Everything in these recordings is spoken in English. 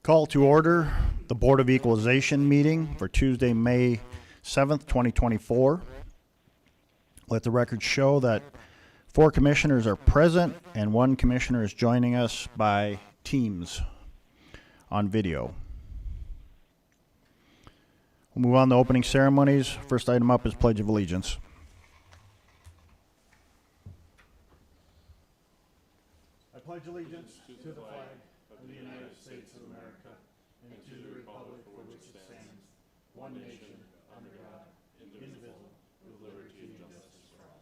Call to order the Board of Equalization meeting for Tuesday, May 7th, 2024. Let the record show that 4 commissioners are present and 1 commissioner is joining us by Teams on video. We'll move on to opening ceremonies. First item up is Pledge of Allegiance. I pledge allegiance to the flag of the United States of America and to the republic for which it stands, one nation, under God, indivisible, with liberty and justice for all.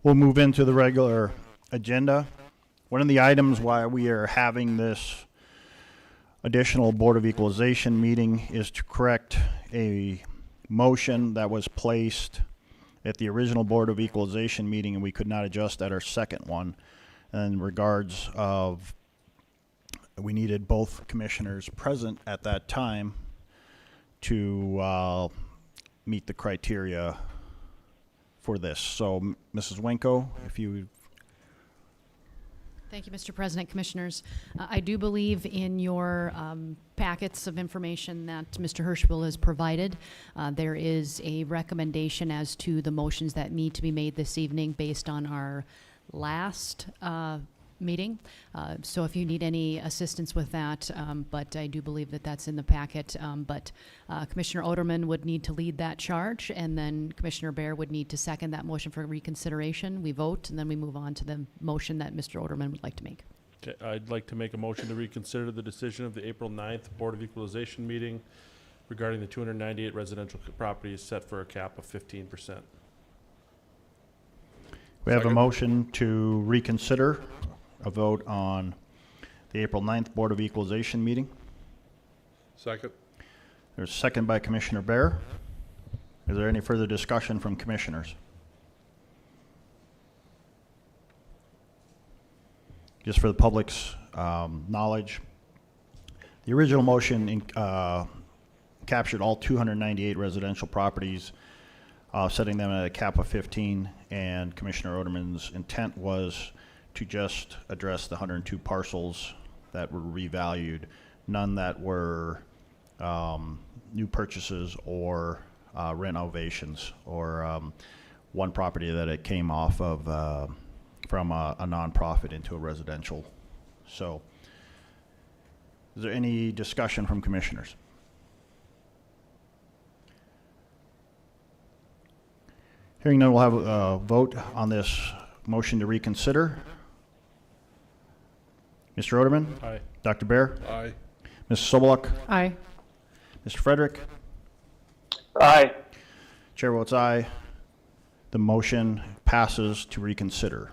We'll move into the regular agenda. One of the items why we are having this additional Board of Equalization meeting is to correct a motion that was placed at the original Board of Equalization meeting and we could not adjust at our second one in regards of we needed both commissioners present at that time to meet the criteria for this. So Mrs. Winko, if you... Thank you, Mr. President, Commissioners. I do believe in your packets of information that Mr. Hirschbill has provided. There is a recommendation as to the motions that need to be made this evening based on our last meeting. So if you need any assistance with that, but I do believe that that's in the packet. But Commissioner Oderman would need to lead that charge, and then Commissioner Bear would need to second that motion for reconsideration. We vote, and then we move on to the motion that Mr. Oderman would like to make. Okay, I'd like to make a motion to reconsider the decision of the April 9th Board of Equalization meeting regarding the 298 residential properties set for a cap of 15%. We have a motion to reconsider a vote on the April 9th Board of Equalization meeting. Second. There's a second by Commissioner Bear. Is there any further discussion from commissioners? Just for the public's knowledge, the original motion captured all 298 residential properties, setting them at a cap of 15, and Commissioner Oderman's intent was to just address the 102 parcels that were revalued, none that were new purchases or renovations, or one property that it came off of from a nonprofit into a residential. So, is there any discussion from commissioners? Hearing none, we'll have a vote on this motion to reconsider. Mr. Oderman? Aye. Dr. Bear? Aye. Mrs. Soboluk? Aye. Mr. Frederick? Aye. Chair votes aye. The motion passes to reconsider.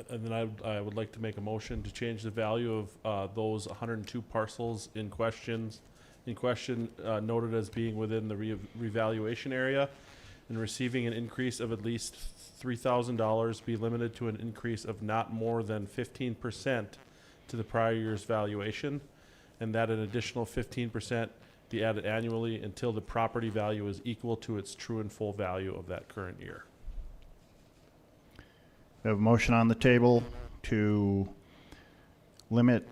And then I would like to make a motion to change the value of those 102 parcels in question noted as being within the revaluation area and receiving an increase of at least $3,000 be limited to an increase of not more than 15% to the prior year's valuation, and that an additional 15% be added annually until the property value is equal to its true and full value of that current year. We have a motion on the table to limit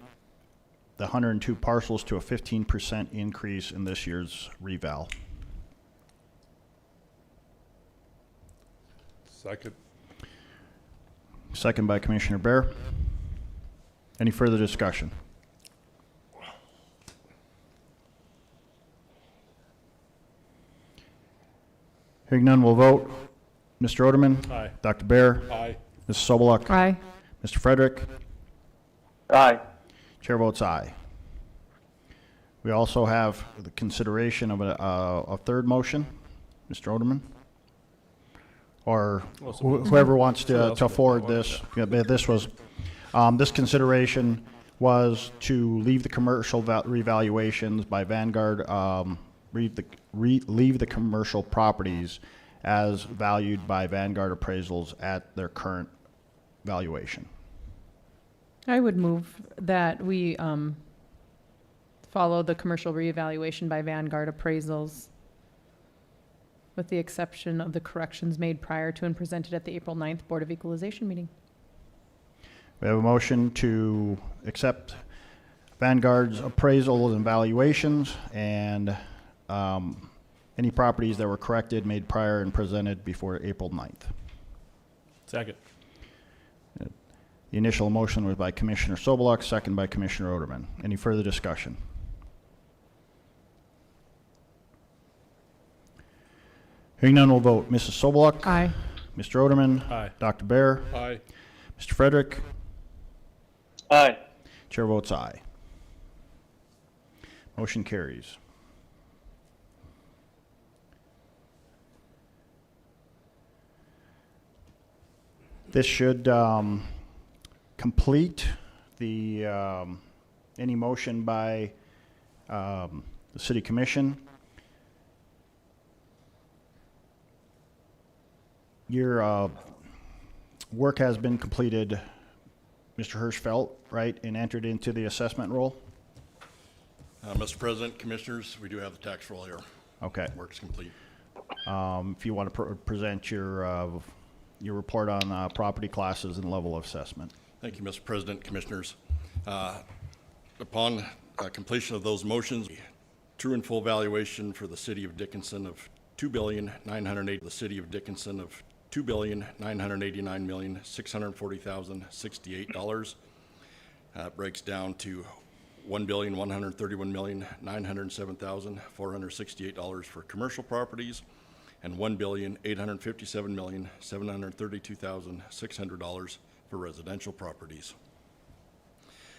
the 102 parcels to a 15% increase in this year's reval. Second. Second by Commissioner Bear. Any further discussion? Hearing none, we'll vote. Mr. Oderman? Aye. Dr. Bear? Aye. Mrs. Soboluk? Aye. Mr. Frederick? Aye. Chair votes aye. We also have the consideration of a third motion. Mr. Oderman? Or whoever wants to forward this. Yeah, but this was, this consideration was to leave the commercial revaluations by Vanguard, leave the commercial properties as valued by Vanguard appraisals at their current valuation. I would move that we follow the commercial reevaluation by Vanguard appraisals with the exception of the corrections made prior to and presented at the April 9th Board of Equalization meeting. We have a motion to accept Vanguard's appraisals and valuations and any properties that were corrected, made prior, and presented before April 9th. Second. The initial motion was by Commissioner Sobeluk, second by Commissioner Oderman. Any further discussion? Hearing none, we'll vote. Mrs. Sobeluk? Aye. Mr. Oderman? Aye. Dr. Bear? Aye. Mr. Frederick? Aye. Chair votes aye. Motion carries. This should complete the any motion by the City Commission. Your work has been completed, Mr. Hirschfeld, right, and entered into the assessment roll? Mr. President, Commissioners, we do have the tax roll here. Okay. Work's complete. If you want to present your report on property classes and level of assessment. Thank you, Mr. President, Commissioners. Upon completion of those motions, true and full valuation for the City of Dickinson of $2,980,000, the City of Dickinson of $2,989,640,068. Breaks down to $1,131,907,468 for commercial properties and $1,857,732,600 for residential properties.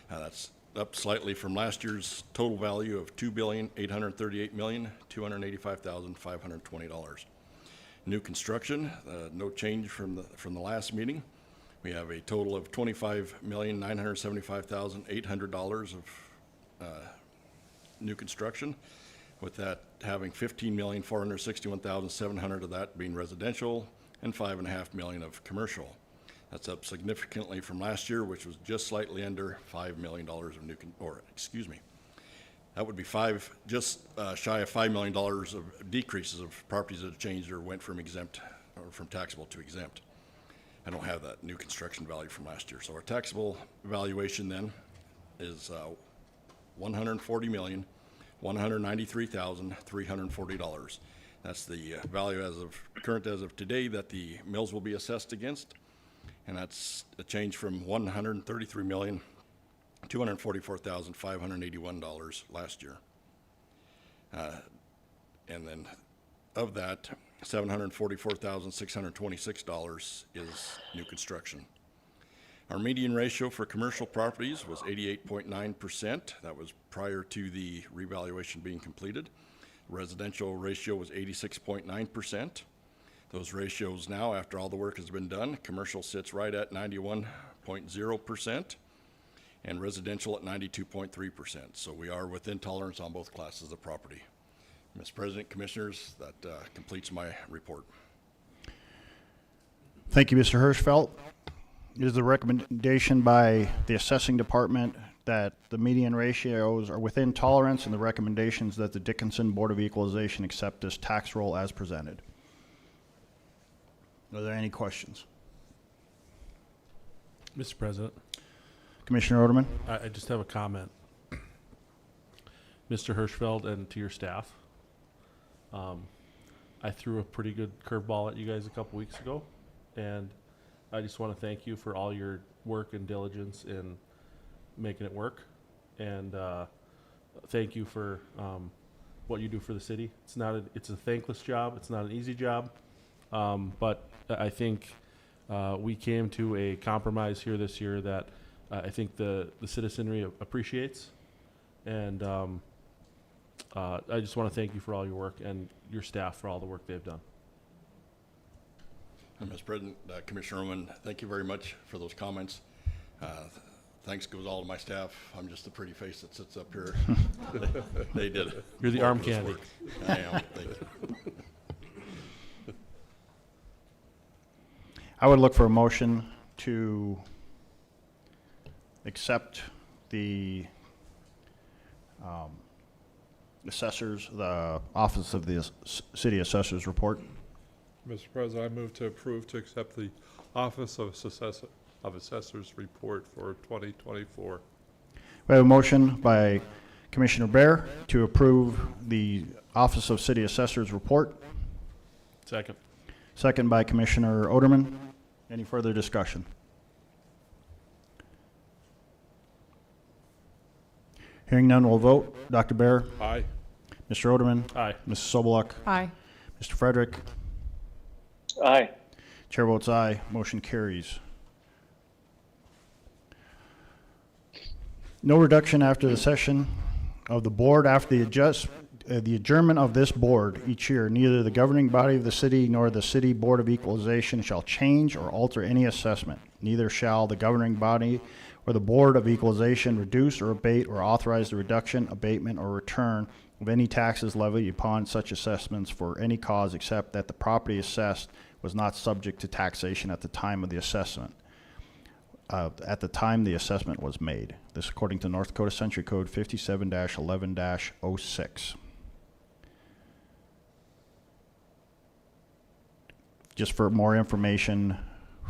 That's up slightly from last year's total value of $2,838,285,520. New construction, no change from the last meeting. We have a total of $25,975,800 of new construction, with that having $15,461,700 of that being residential and $5.5 million of commercial. That's up significantly from last year, which was just slightly under $5 million of that would be just shy of $5 million of decreases of properties that have changed or went from exempt or from taxable to exempt. I don't have that new construction value from last year. So our taxable valuation then is $140,193,340. That's the value as of today that the mills will be assessed against, and that's a change from $133,244,581 last year. And then of that, $744,626 is new construction. Our median ratio for commercial properties was 88.9%. That was prior to the revaluation being completed. Residential ratio was 86.9%. Those ratios now, after all the work has been done, commercial sits right at 91.0% and residential at 92.3%. So we are within tolerance on both classes of property. Mr. President, Commissioners, that completes my report. Thank you, Mr. Hirschfeld. It is the recommendation by the assessing department that the median ratios are within tolerance, and the recommendations that the Dickinson Board of Equalization accept this tax roll as presented. Are there any questions? Mr. President, Commissioner Oderman? I just have a comment. Mr. Hirschfeld and to your staff, I threw a pretty good curveball at you guys a couple weeks ago, and I just want to thank you for all your work and diligence in making it work, and thank you for what you do for the city. It's a thankless job. It's not an easy job, but I think we came to a compromise here this year that I think the citizenry appreciates, and I just want to thank you for all your work and your staff for all the work they've done. Mr. President, Commissioner Oman, thank you very much for those comments. Thanks goes all to my staff. I'm just the pretty face that sits up here. They did it. You're the arm candy. I am. Thank you. I would look for a motion to accept the assessors, the Office of the City Assessors report. Mr. President, I move to approve to accept the Office of Assessors report for 2024. We have a motion by Commissioner Bear to approve the Office of City Assessors report. Second. Second by Commissioner Oderman. Any further discussion? Hearing none, we'll vote. Dr. Bear, Aye. Mr. Oderman, Aye. Mrs. Sobeluk, Aye. Mr. Frederick. Aye. Chair votes aye. Motion carries. No reduction after the session of the board after the adjournment of this board each year. Neither the governing body of the city nor the city board of equalization shall change or alter any assessment. Neither shall the governing body or the board of equalization reduce or abate or authorize the reduction, abatement, or return of any taxes levied upon such assessments for any cause except that the property assessed was not subject to taxation at the time of the assessment. At the time the assessment was made. This according to North Dakota Century Code 57-11-06. Just for more information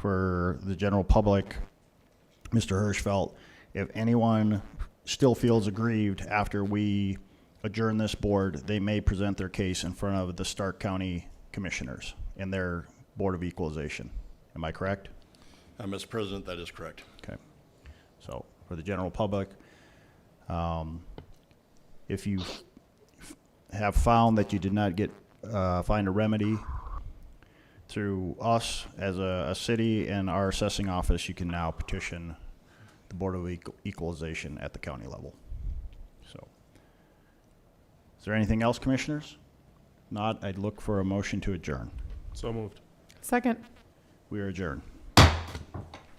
for the general public, Mr. Hirsch felt if anyone still feels aggrieved after we adjourn this board, they may present their case in front of the Stark County Commissioners in their Board of Equalization. Am I correct? Mr. President, that is correct. Okay. So for the general public, if you have found that you did not get find a remedy through us as a city and our assessing office, you can now petition the Board of Equalization at the county level. So, is there anything else, commissioners? Not, I'd look for a motion to adjourn. So moved. Second. We are adjourned.